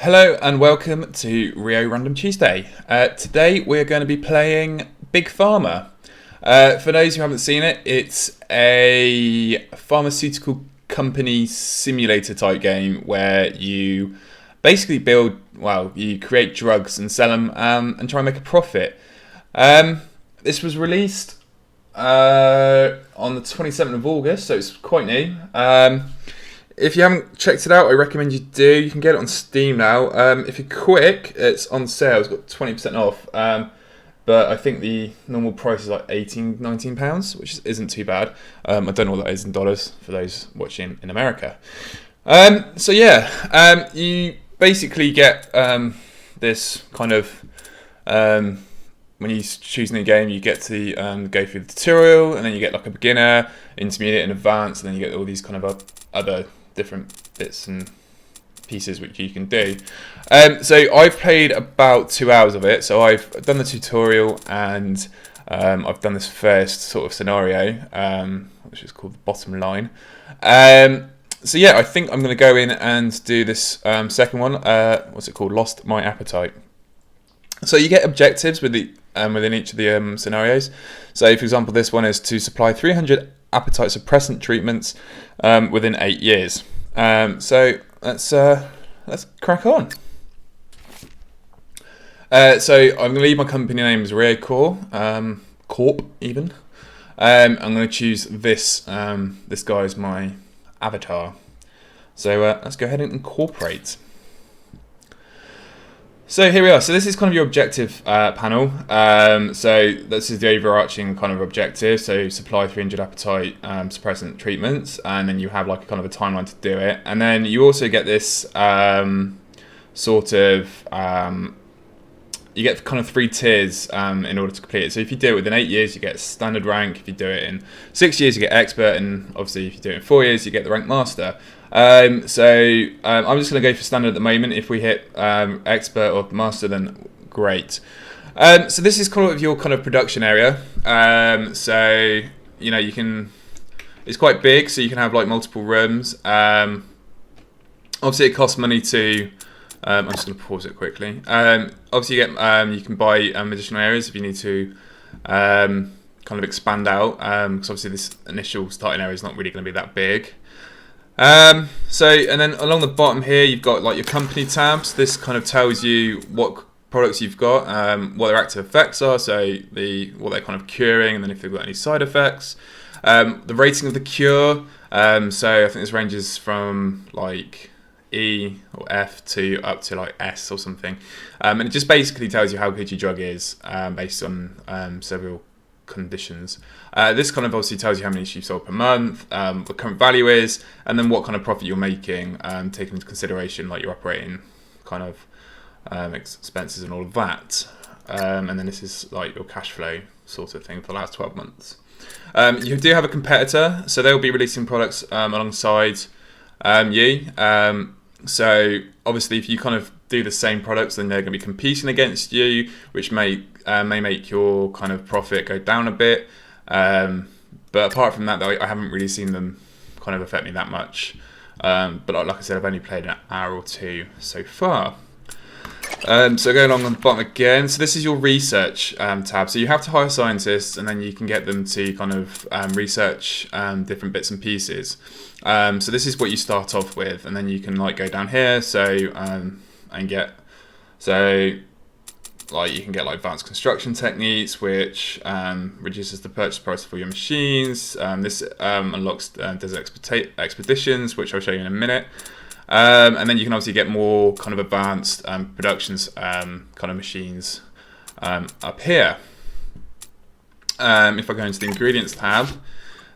Hello and welcome to Rio Random Tuesday. Today we're going to be playing Big Pharma. For those who haven't seen it, it's a pharmaceutical company simulator type game where you basically you create drugs and sell them and try and make a profit. This was released on the 27th of August, so it's quite new. If you haven't checked it out, I recommend you do. You can get it on Steam now. If you're quick, it's on sale. It's got 20% off. But I think the normal price is like £18, £19, which isn't too bad. I don't know what that is in dollars for those watching in America. You basically get this kind of... when you choose a new game, you get to go through the tutorial, and then you get like a beginner, intermediate, and advanced, and then you get all these kind of other different bits and pieces which you can do. So I've played about 2 hours of it. So I've done the tutorial and I've done this first sort of scenario, which is called the bottom line. So yeah, I think I'm going to go in and do this second one. What's it called? Lost My Appetite. So you get objectives within each of the scenarios. So for example, this one is to supply 300 appetite suppressant treatments within 8 years. So let's crack on. So I'm going to leave my company name as Rio Corp even. I'm going to choose this guy as my avatar. So let's go ahead and incorporate. So here we are. So this is kind of your objective panel. So this is the overarching kind of objective. So supply 300 appetite suppressant treatments, and then you have like a kind of a timeline to do it. And then you also get this you get kind of 3 tiers in order to complete it. So if you do it within 8 years, you get standard rank. If you do it in 6 years, you get expert, and obviously if you do it in 4 years, you get the rank master. I'm just going to go for standard at the moment. If we hit expert or master, then great. So this is kind of your kind of production area. So you know it's quite big, so you can have like multiple rooms. Obviously, it costs money to. I'm just going to pause it quickly. Obviously, you can buy additional areas if you need to kind of expand out. Because obviously, this initial starting area is not really going to be that big. And then along the bottom here, you've got like your company tabs. This kind of tells you what products you've got, what their active effects are, so what they're kind of curing, and then if they've got any side effects. The rating of the cure. So I think this ranges from like E or F to up to like S or something. And it just basically tells you how good your drug is based on several conditions. This kind of obviously tells you how many you've sold per month, what the current value is, and then what kind of profit you're making, taking into consideration like your operating kind of expenses and all of that. And then this is like your cash flow sort of thing for the last 12 months. You do have a competitor, so they'll be releasing products alongside you. So obviously if you kind of do the same products, then they're going to be competing against you, which may make your kind of profit go down a bit. But apart from that, though, I haven't really seen them kind of affect me that much. But like I said, I've only played an hour or 2 so far. So going along on the bottom again, so this is your research tab. So you have to hire scientists, and then you can get them to kind of research different bits and pieces. So this is what you start off with, and then you can like go down here. Like you can get like advanced construction techniques, which reduces the purchase price for your machines. This unlocks desert expeditions, which I'll show you in a minute. And then you can obviously get more kind of advanced productions kind of machines up here. If I go into the ingredients tab,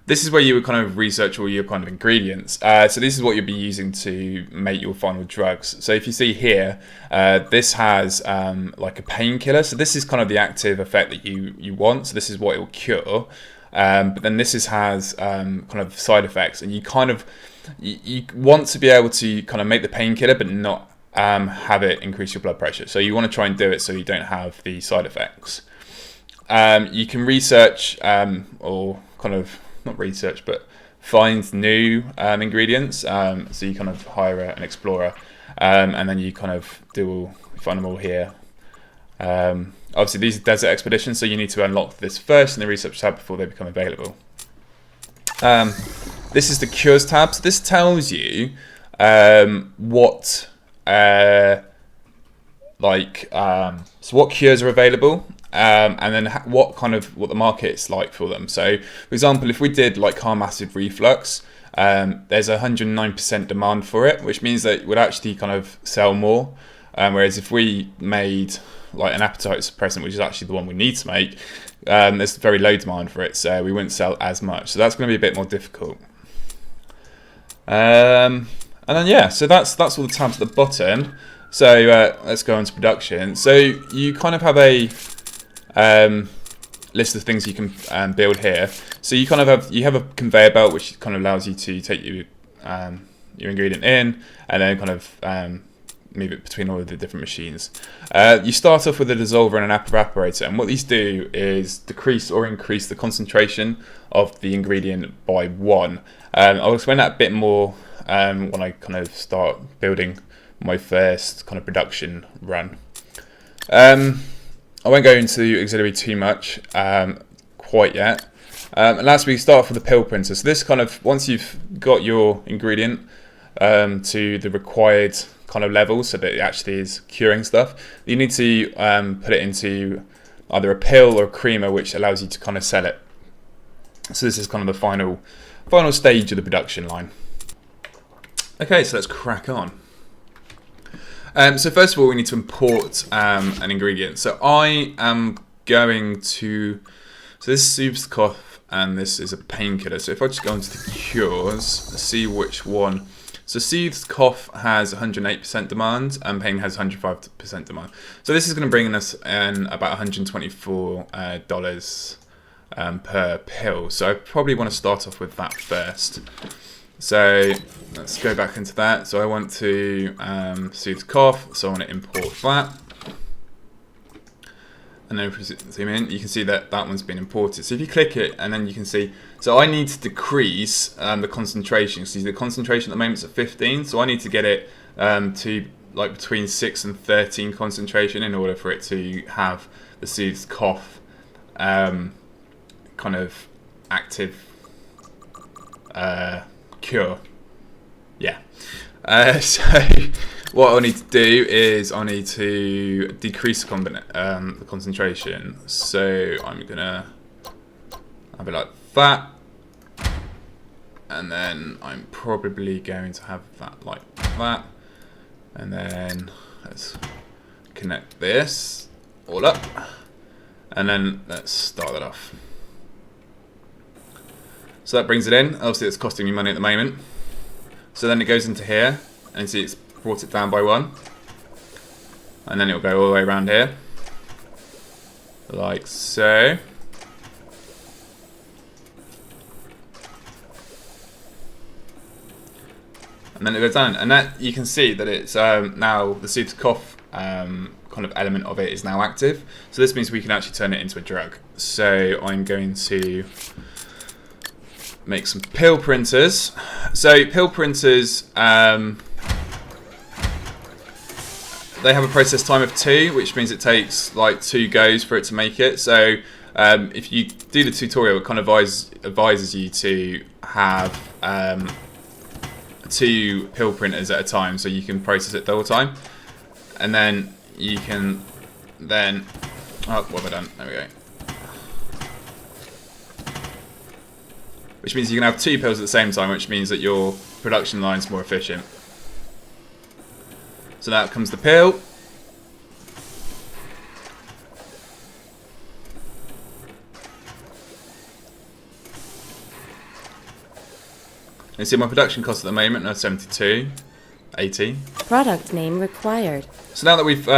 this is where you would kind of research all your kind of ingredients. So this is what you'll be using to make your final drugs. So if you see here, this has like a painkiller. So this is kind of the active effect that you want. So this is what it will cure. But then this has kind of side effects, and you kind of you want to be able to kind of make the painkiller, but not have it increase your blood pressure. So you want to try and do it so you don't have the side effects. You can research or kind of not research, but find new ingredients. So you kind of hire an explorer, and then you kind of find them all here. Obviously, these are desert expeditions, so you need to unlock this first in the research tab before they become available. This is the cures tab. So this tells you what what cures are available, and then what the market's like for them. So, for example, if we did like calm acid reflux, there's 109% demand for it, which means that it would actually kind of sell more. Whereas if we made like an appetite suppressant, which is actually the one we need to make, there's very low demand for it, so we wouldn't sell as much. So that's going to be a bit more difficult. And then yeah, so that's all the tabs at the bottom. So let's go on to production. So you kind of have a list of things you can build here. So you kind of have a conveyor belt, which kind of allows you to take your ingredient in and then kind of move it between all of the different machines. You start off with a dissolver and an evaporator, and what these do is decrease or increase the concentration of the ingredient by 1. I'll explain that a bit more when I kind of start building my first kind of production run. I won't go into auxiliary too much quite yet. And last we start off with the pill printer. So this kind of, once you've got your ingredient to the required kind of level so that it actually is curing stuff, you need to put it into either a pill or a creamer, which allows you to kind of sell it. So this is kind of the final stage of the production line. Okay, so let's crack on. So first of all, we need to import an ingredient. So I am going to, so this soothes the cough and this is a painkiller. So if I just go into the cures, see which one. So soothes cough has 108% demand and pain has 105% demand. So this is going to bring us in about $124 per pill. So I probably want to start off with that first. So let's go back into that. So I want to soothe cough, so I want to import that. And then if we zoom in, you can see that that one's been imported. So if you click it, and then you can see, so I need to decrease the concentration. So the concentration at the moment is at 15, so I need to get it to like between 6 and 13 concentration in order for it to have the soothed cough kind of active cure. Yeah. So what I need to do is I need to decrease the concentration. So I'm gonna have it like that, and then I'm probably going to have that like that, and then let's connect this all up, and then let's start that off. So that brings it in. Obviously it's costing me money at the moment. So then it goes into here, and see it's brought it down by 1. And then it'll go all the way around here. Like so. And then it goes down. And that you can see that it's now the soothed cough kind of element of it is now active. So this means we can actually turn it into a drug. So I'm going to make some pill printers. So pill printers, they have a process time of 2, which means it takes like 2 goes for it to make it. So if you do the tutorial, it kind of advises you to have 2 pill printers at a time, so you can process it the whole time. And then you can then, oh, what have I done? There we go. Which means you can have 2 pills at the same time, which means that your production line's more efficient. So now comes the pill. You see my production cost at the moment are 72.80. Product name required. So now that we've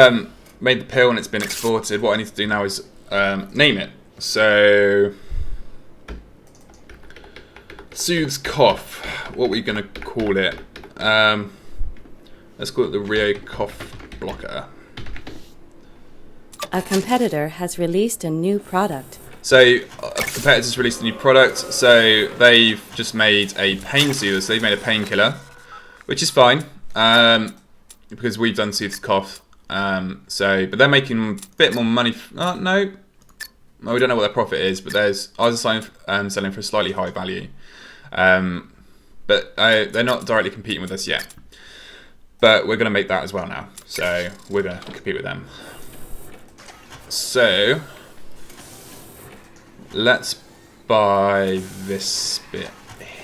made the pill and it's been exported, what I need to do now is name it. So soothes cough. What are we going to call it? Let's call it the Rio Cough Blocker. A competitor has released a new product. So competitors released a new product. So they've just made a pain soother. So they've made a painkiller, which is fine because we've done soothes cough. But they're making a bit more money. No, we don't know what their profit is, but ours are selling for a slightly high value. But they're not directly competing with us yet. But we're going to make that as well now. So we're going to compete with them. So let's buy this bit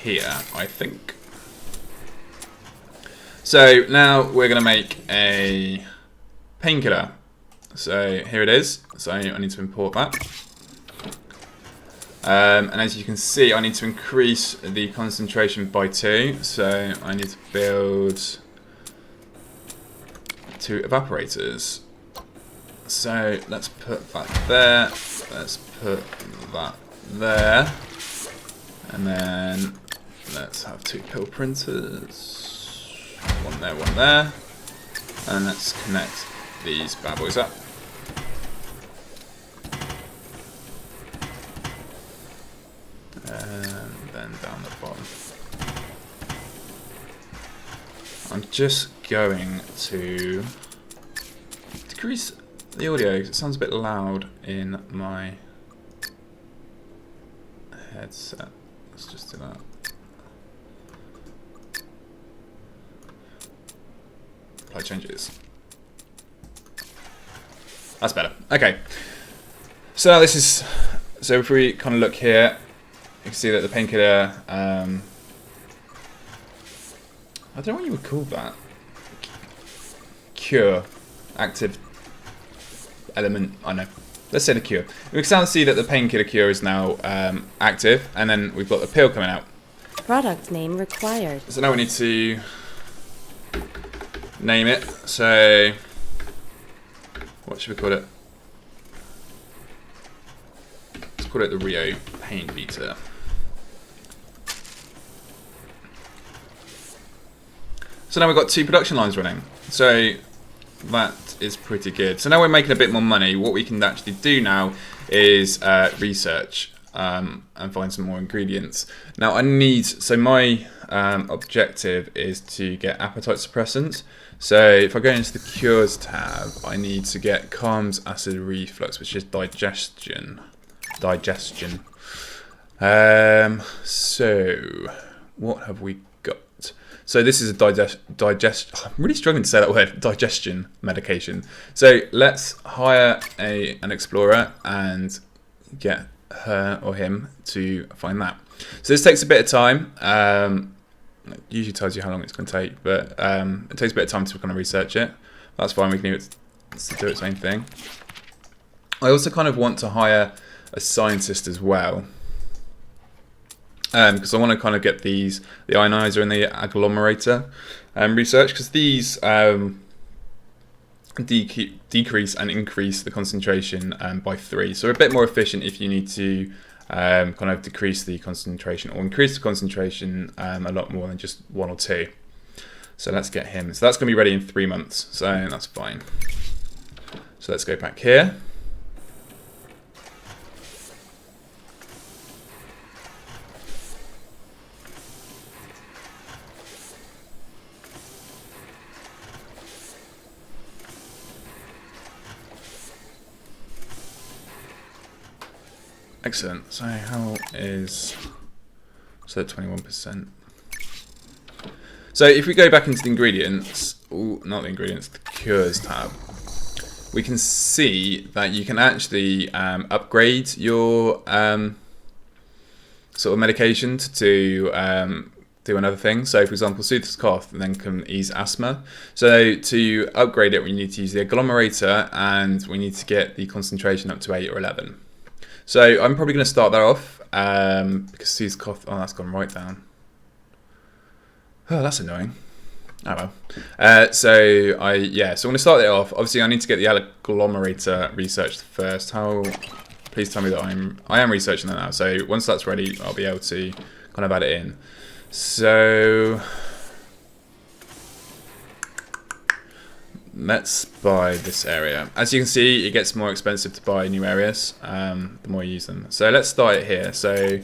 here, I think. So now we're going to make a painkiller. So here it is. So I need to import that. And as you can see, I need to increase the concentration by 2. So I need to build 2 evaporators. So let's put that there. Let's put that there. And then let's have 2 pill printers. One there. And let's connect these bad boys up. And then down the bottom. I'm just going to decrease the audio because it sounds a bit loud in my headset. Let's just do that. Apply changes. That's better. Okay. So now this is. So if we kind of look here, you can see that the painkiller. I don't know what you would call that. Cure, active element. I know. Let's say the cure. We can see that the painkiller cure is now active, and then we've got the pill coming out. Product name required. So now we need to name it. So what should we call it? Let's call it the Rio Pain Beater. So now we've got 2 production lines running. So that is pretty good. So now we're making a bit more money. What we can actually do now is research and find some more ingredients. Now I need, so my objective is to get appetite suppressants. So if I go into the cures tab, I need to get calms acid reflux, which is digestion. So what have we got? So this is a I'm really struggling to say that word, digestion medication. So let's hire an explorer and get her or him to find that. So this takes a bit of time. It usually tells you how long it's going to take, but it takes a bit of time to kind of research it. That's fine, we can leave it to do its own thing. I also kind of want to hire a scientist as well. Because I want to kind of get the ionizer and the agglomerator research, because these decrease and increase the concentration by 3. So we're a bit more efficient if you need to kind of decrease the concentration or increase the concentration a lot more than just 1 or 2. So let's get him. So that's going to be ready in 3 months. So that's fine. So let's go back here. Excellent. So how is, so 21%. So if we go back into the ingredients, not the ingredients, the cures tab, we can see that you can actually upgrade your sort of medication to do another thing. So for example, soothes cough and then can ease asthma. So to upgrade it, we need to use the agglomerator and we need to get the concentration up to 8 or 11. So I'm probably going to start that off because soothes cough. Oh, that's gone right down. Oh, that's annoying. Oh well. So I'm going to start it off. Obviously, I need to get the agglomerator researched first. Please tell me that I am researching that now. So once that's ready, I'll be able to kind of add it in. So let's buy this area. As you can see, it gets more expensive to buy new areas the more you use them. So let's start it here. So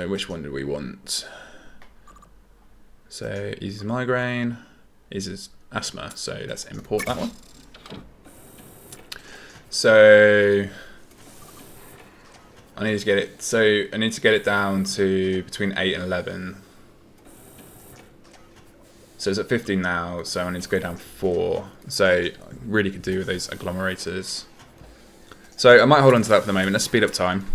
which one do we want? So easy migraine, easy asthma. So let's import that one. So I need to get it. So I need to get it down to between 8 and 11. So it's at 15 now. So I need to go down 4. So I really could do with those agglomerators. So I might hold on to that for the moment. Let's speed up time.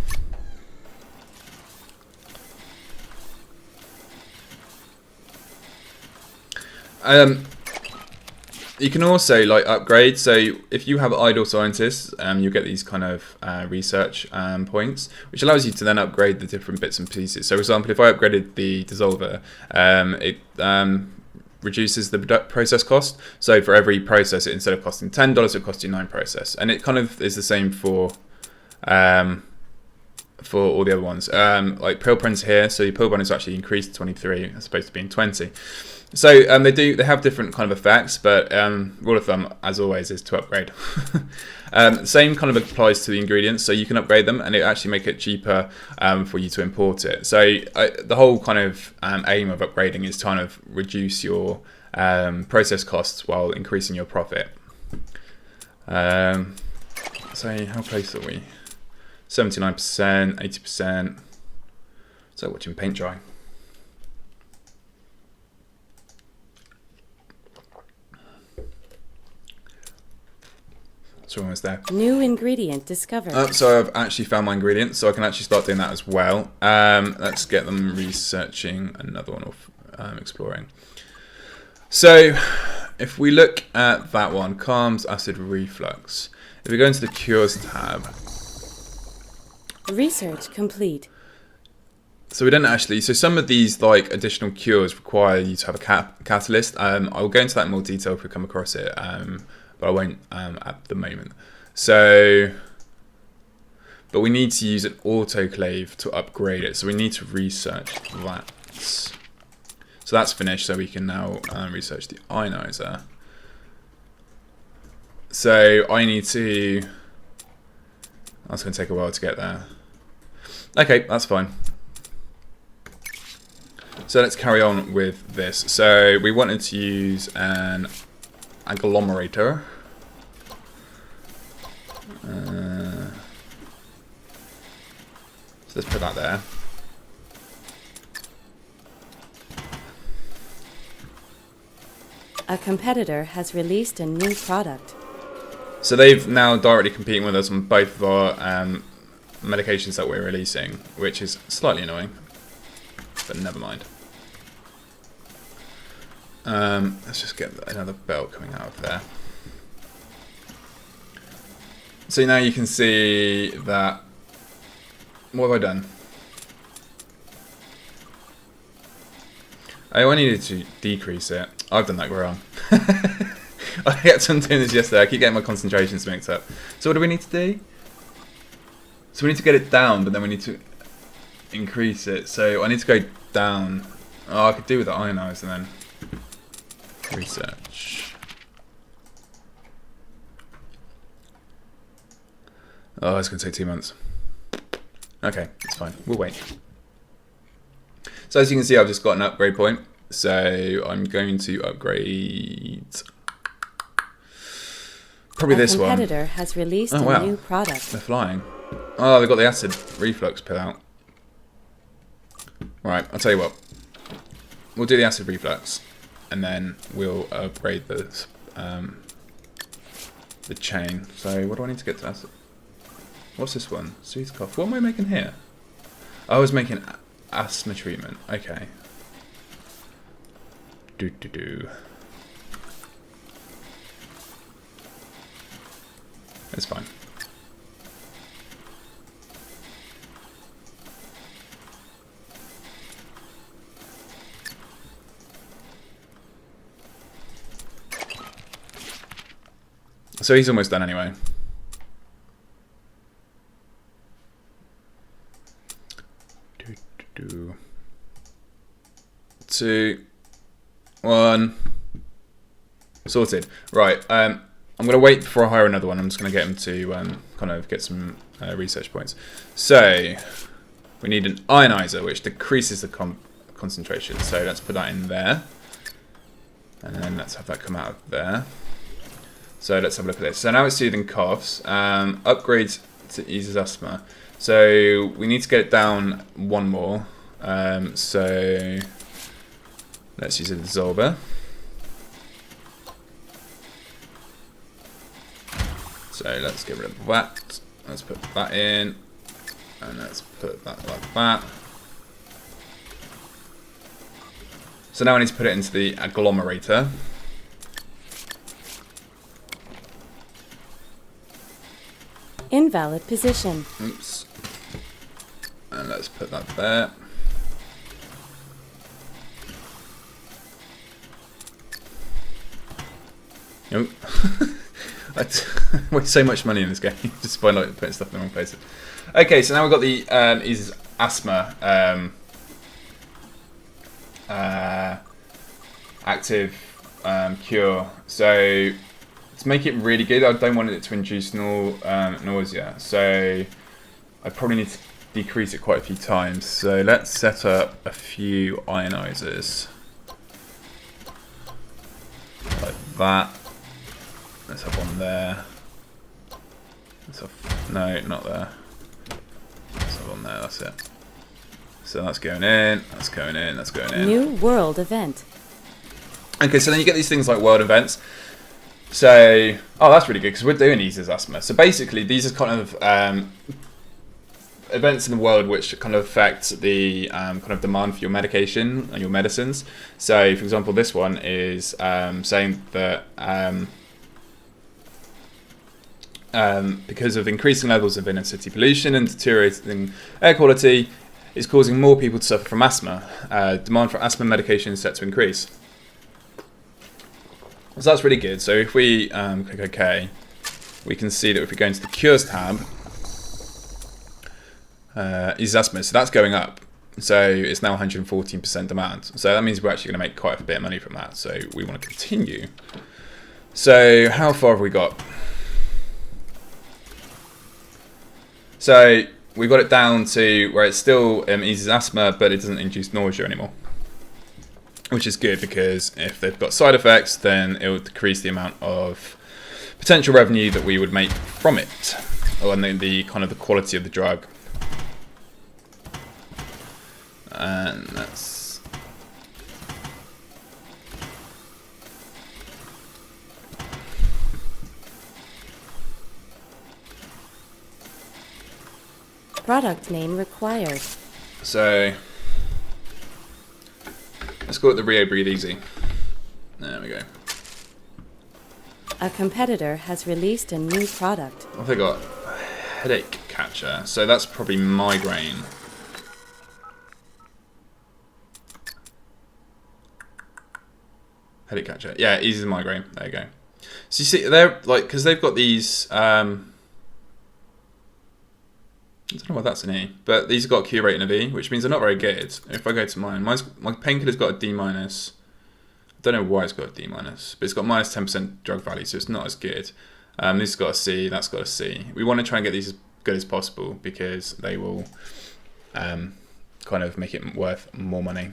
You can also like upgrade. So if you have idle scientists, you get these kind of research points, which allows you to then upgrade the different bits and pieces. So for example, if I upgraded the dissolver, it reduces the process cost. So for every process, instead of costing $10, it costs you 9 process. And it kind of is the same for all the other ones. Like pill prints here, so your pill burn is actually increased to 23 as opposed to being 20. So they have different kind of effects, but rule of thumb, as always, is to upgrade. Same kind of applies to the ingredients, so you can upgrade them, and it actually make it cheaper for you to import it. So the whole kind of aim of upgrading is to kind of reduce your process costs while increasing your profit. So how close are we? 79%, 80%. So watching paint dry. So almost there. New ingredient discovered. So I've actually found my ingredients, so I can actually start doing that as well. Let's get them researching another one off, exploring. So if we look at that one, calms acid reflux. If we go into the cures tab. Research complete. So we don't actually, so some of these like additional cures require you to have a catalyst. I'll go into that in more detail if we come across it. But I won't at the moment. So, but we need to use an autoclave to upgrade it. So we need to research that. So that's finished. So we can now research the ionizer. So I need to. That's going to take a while to get there. Okay, that's fine. So let's carry on with this. So we wanted to use an agglomerator. So let's put that there. A competitor has released a new product. So they've now directly competing with us on both of our medications that we're releasing, which is slightly annoying, but never mind. Let's just get another belt coming out of there. So now you can see that. What have I done? Oh, I needed to decrease it. I've done that wrong. I kept on doing this yesterday. I keep getting my concentrations mixed up. So what do we need to do? So we need to get it down, but then we need to increase it. So I need to go down. Oh, I could do with the ionizer then. Research. Oh, it's going to take 2 months. Okay, it's fine. We'll wait. So as you can see, I've just got an upgrade point. So I'm going to upgrade probably this one. A competitor has released a new product. They're flying. Oh, they've got the acid reflux pill out. Right, I'll tell you what. We'll do the acid reflux, and then we'll upgrade the chain. So what do I need to get to acid? What's this one? Soothe cough. What am I making here? I was making asthma treatment. Okay. It's fine. So he's almost done anyway. 2, 1. Sorted. Right. I'm going to wait before I hire another one. I'm just going to get him to kind of get some research points. So we need an ionizer, which decreases the concentration. So let's put that in there. And then let's have that come out of there. So let's have a look at this. So now it's soothing coughs. Upgrades to eases asthma. So we need to get it down one more. So let's use a dissolver. So let's get rid of that. Let's put that in. And let's put that like that. So now I need to put it into the agglomerator. Invalid position. Oops. And let's put that there. Nope. I waste so much money in this game just by like putting stuff in the wrong places. Okay, so now we've got the eases asthma active cure. So to make it really good, I don't want it to induce nausea. So I probably need to decrease it quite a few times. So let's set up a few ionizers like that. Let's have one there. Let's have, no, not there. Let's have one there, that's it. So that's going in, that's going in, that's going in. New world event. Okay, so then you get these things like world events. So, oh, that's really good because we're doing eases asthma. So basically, these are kind of events in the world which kind of affect the kind of demand for your medication and your medicines. So, for example, this one is saying that because of increasing levels of inner city pollution and deteriorating air quality, it's causing more people to suffer from asthma. Demand for asthma medication is set to increase. So that's really good. So if we click OK, we can see that if we go into the Cures tab, is asthma. So that's going up. So it's now 114% demand. So that means we're actually going to make quite a bit of money from that. So we want to continue. So how far have we got? So we've got it down to where it still eases asthma, but it doesn't induce nausea anymore. Which is good because if they've got side effects, then it will decrease the amount of potential revenue that we would make from it, or the kind of the quality of the drug. And that's Product name required. So let's call it the Rio Breathe Easy. There we go. A competitor has released a new product. What have they got? Headache catcher. So that's probably migraine. Headache catcher. Yeah, eases the migraine. There you go. So you see, they're like, because they've got these. I don't know why that's an E, but these have got a Q rating of E, which means they're not very good. If I go to mine, my painkiller's got a D minus. I don't know why it's got a D minus, but it's got minus 10% drug value, so it's not as good. This has got a C, that's got a C. We want to try and get these as good as possible because they will kind of make it worth more money.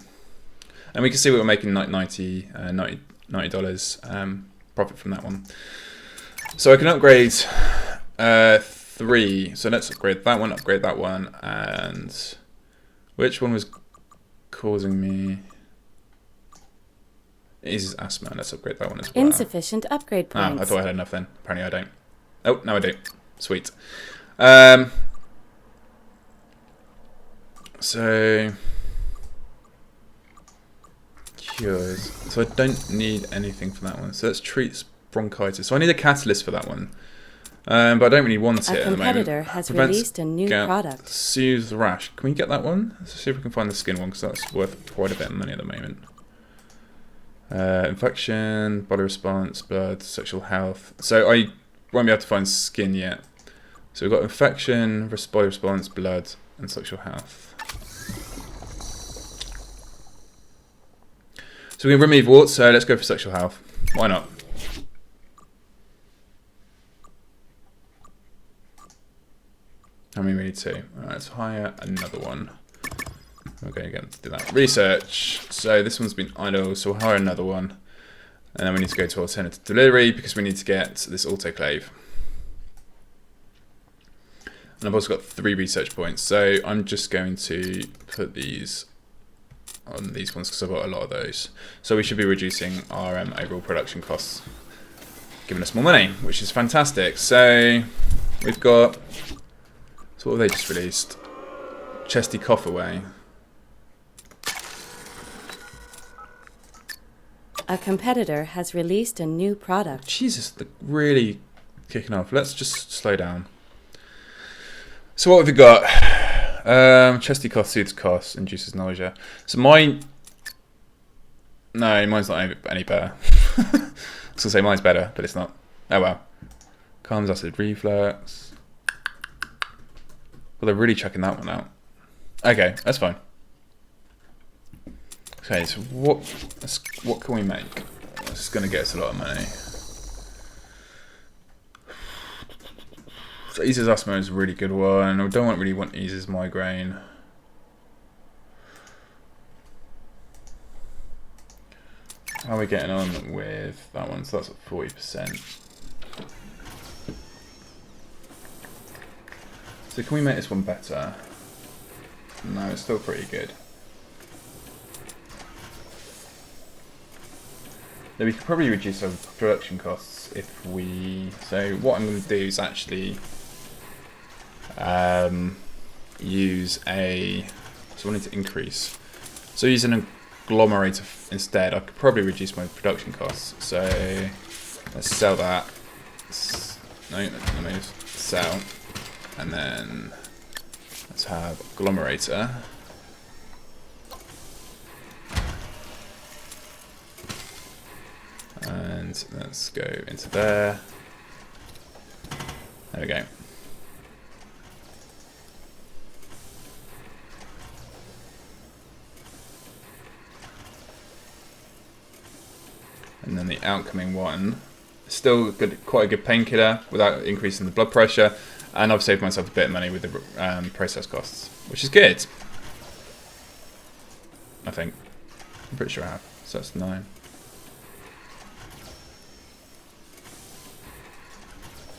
And we can see we're making like $90 profit from that one. So I can upgrade 3. So let's upgrade that one, and which one was causing me? It is asthma. Let's upgrade that one as well. Insufficient upgrade points. I thought I had enough then. Apparently I don't. Oh, no I do. Sweet. So cures. So I don't need anything for that one. So let's treat bronchitis. So I need a catalyst for that one. But I don't really want it at the moment. A competitor has released a new product. Soothes the rash. Can we get that one? Let's see if we can find the skin one, because that's worth quite a bit of money at the moment. Infection, body response, blood, sexual health. So I won't be able to find skin yet. So we've got infection, body response, blood, and sexual health. So we can remove warts, so let's go for sexual health. Why not? need two. All right, let's hire another one. We're going to do that. Research. So this one's been idle, so we'll hire another one. And then we need to go to alternative delivery because we need to get this autoclave. And I've also got 3 research points. So I'm just going to put these on these ones because I've got a lot of those. So we should be reducing our overall production costs, giving us more money, which is fantastic. So we've got, so what have they just released? Chesty Cofferway. A competitor has released a new product. Jesus, they're really kicking off. Let's just slow down. So what have we got? Chesty cough soothes coughs, induces nausea. So no, mine's not any better. I was gonna say mine's better, but it's not. Oh well. Calms acid reflux. Well, they're really checking that one out. Okay, that's fine. Okay, so what can we make? This is gonna get us a lot of money. So eases asthma is a really good one. I don't really want eases migraine. How are we getting on with that one? So that's at 40%. So can we make this one better? No, it's still pretty good. Then we could probably reduce our production costs if we... So what I'm going to do is actually use a... So I need to increase. So using an agglomerator instead, I could probably reduce my production costs. So let's sell that. No, let me just sell. And then let's have agglomerator. And let's go into there. There we go. And then the outcoming one, still good, quite a good painkiller without increasing the blood pressure. And I've saved myself a bit of money with the process costs, which is good. I think. I'm pretty sure I have. So that's 9.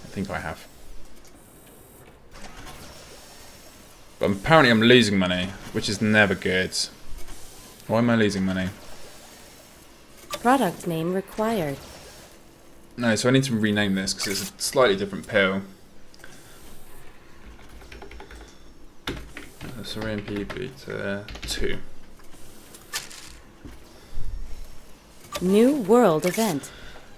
I think I have. But apparently I'm losing money, which is never good. Why am I losing money? Product name required. No, so I need to rename this because it's a slightly different pill. Syringe beta 2. New world event.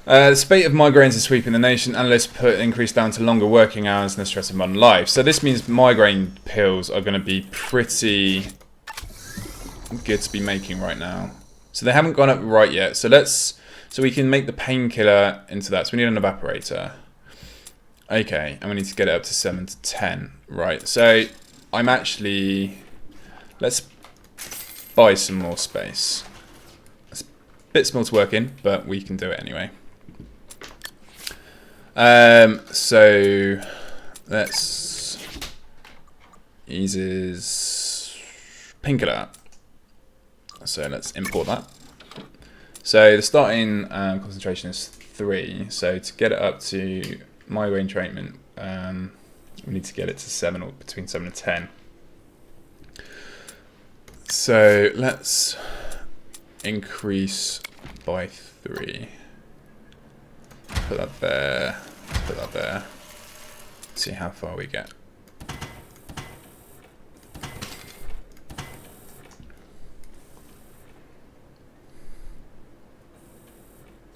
The spate of migraines is sweeping the nation. Analysts put increase down to longer working hours and the stress of modern life. So this means migraine pills are going to be pretty good to be making right now. So they haven't gone up right yet. So we can make the painkiller into that. So we need an evaporator. Okay, and we need to get it up to 7 to 10. Right. So I'm actually, let's buy some more space. It's a bit small to work in, but we can do it anyway. So let's eases painkiller. So let's import that. So the starting concentration is 3. So to get it up to migraine treatment, we need to get it to 7 or between 7 and 10. So let's increase by 3. Put that there. Put that there. See how far we get.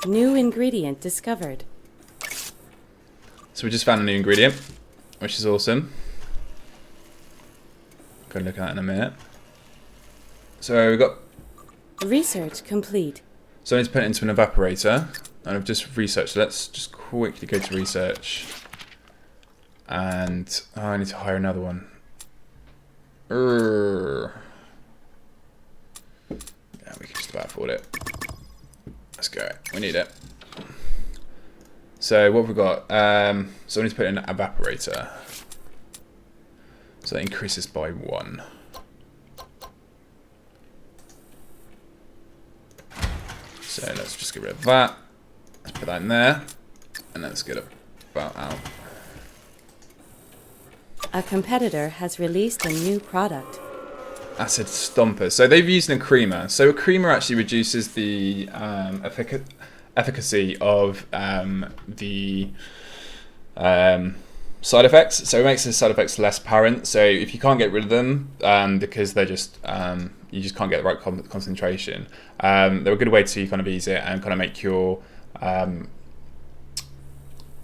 New ingredient discovered. So we just found a new ingredient, which is awesome. Go look at that in a minute. So we've got Research complete. So I need to put it into an evaporator, and I've just researched. Let's just quickly go to research, and I need to hire another one. Yeah, we can just about afford it. Let's go. We need it. So what have we got? So I need to put in an evaporator. So that increases by 1. So let's just get rid of that. Let's put that in there. And let's get it about out. A competitor has released a new product. Acid Stomper. So they've used a creamer. So a creamer actually reduces the efficacy of the side effects. So it makes the side effects less apparent. So if you can't get rid of them because they're just you just can't get the right concentration, they're a good way to kind of ease it and kind of make your kind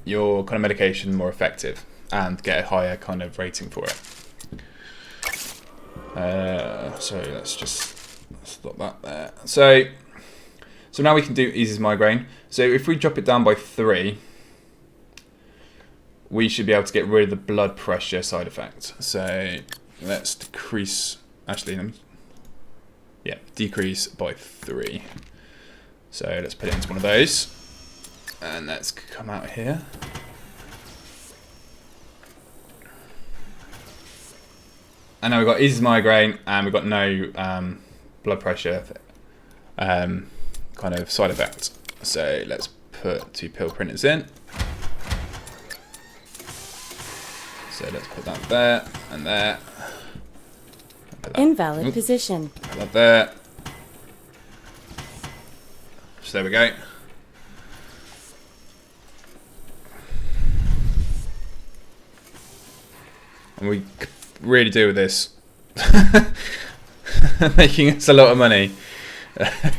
of medication more effective and get a higher kind of rating for it. So let's just stop that there. So now we can do eases migraine. So if we drop it down by 3, we should be able to get rid of the blood pressure side effect. So let's decrease, decrease by 3. So let's put it into one of those. And let's come out here. And now we've got eases migraine and we've got no blood pressure kind of side effect. So let's put 2 pill printers in. So let's put that there and there. Invalid position. Put that there. So there we go. And we could really do with this. Making us a lot of money.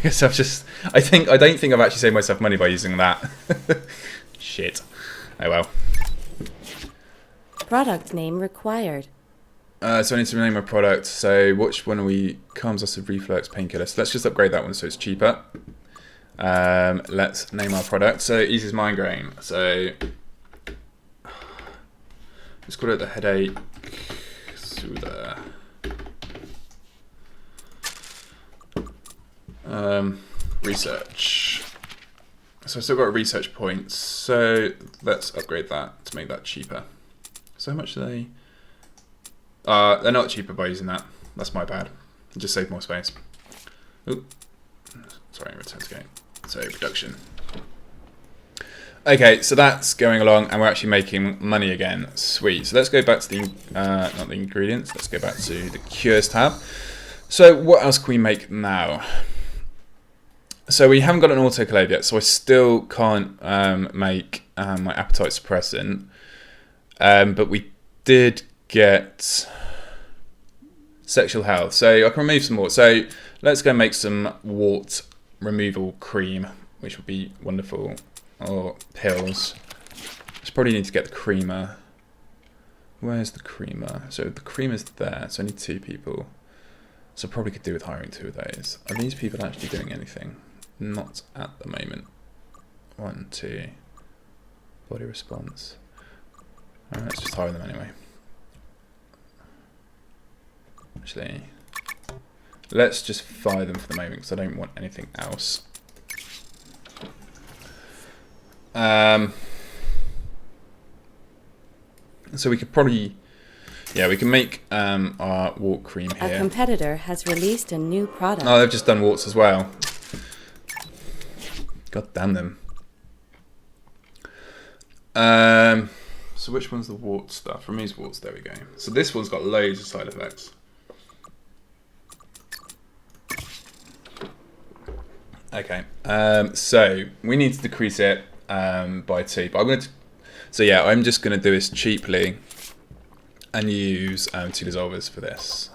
Because I don't think I've actually saved myself money by using that. Shit. Oh well. Product name required. So I need to rename my product. So which one are we? Calms us of reflux painkiller. So let's just upgrade that one so it's cheaper. Let's name our product. So eases migraine. So let's call it the headache soother. Research. So I've still got research points. So let's upgrade that to make that cheaper. So how much are they? They're not cheaper by using that. That's my bad. Just save more space. Oop. Sorry, return to game. So production. Okay, so that's going along, and we're actually making money again. Sweet. So let's go back to the not the ingredients. Let's go back to the cures tab. So what else can we make now? So we haven't got an autoclave yet, so I still can't make my appetite suppressant. But we did get sexual health. So I can remove some wart. So let's go make some wart removal cream, which would be wonderful. Or pills. Just probably need to get the creamer. Where's the creamer? So the creamer's there. So I need 2 people. So I probably could do with hiring 2 of those. Are these people actually doing anything? Not at the moment. 1, 2. Body response. Alright, let's just hire them anyway. Actually, let's just fire them for the moment because I don't want anything else. So we could probably, we can make our wart cream here. A competitor has released a new product. Oh, they've just done warts as well. God damn them. So which one's the wart stuff? Removes warts, there we go. So this one's got loads of side effects. Okay, so we need to decrease it by 2. But I'm just going to do this cheaply and use 2 dissolvers for this.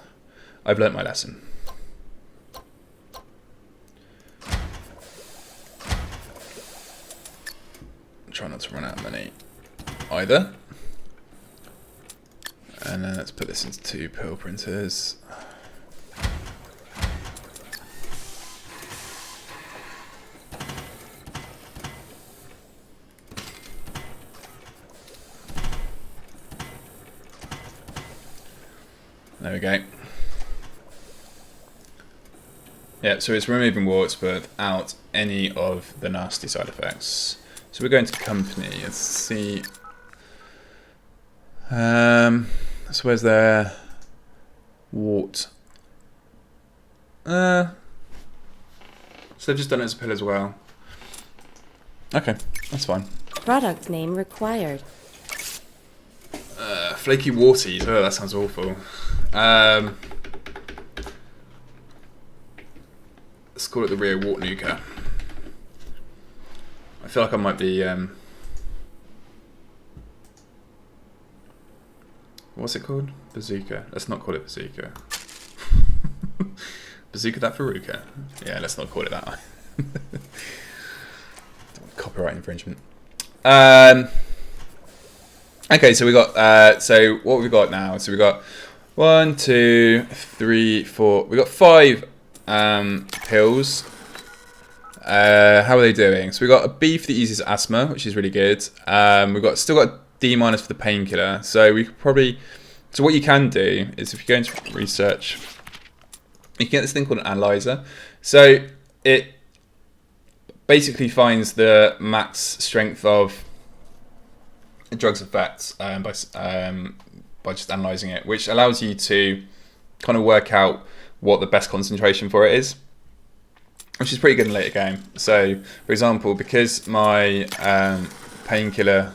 I've learnt my lesson. Try not to run out of money either. And then let's put this into 2 pill printers. There we go. Yeah, so it's removing warts but without any of the nasty side effects. So we're going to company. Let's see. So where's their wart. So they've just done it as a pill as well. Okay, that's fine. Product name required. Flaky warties. Oh, that sounds awful. Let's call it the Rio Wart Nuka. I feel like I might be. What's it called? Bazooka. Let's not call it bazooka. Bazooka that Veruca. Yeah, let's not call it that. Copyright infringement. Okay, so we got. So what have we got now? So we got 1, 2, 3, 4. We got 5 pills. How are they doing? So we got a beef that uses asthma, which is really good. We've still got D- for the painkiller. So we could probably. So what you can do is if you go into research, you can get this thing called an analyzer. So it basically finds the max strength of a drug's effects by just analysing it, which allows you to kind of work out what the best concentration for it is, which is pretty good in the later game. So, for example, because my painkiller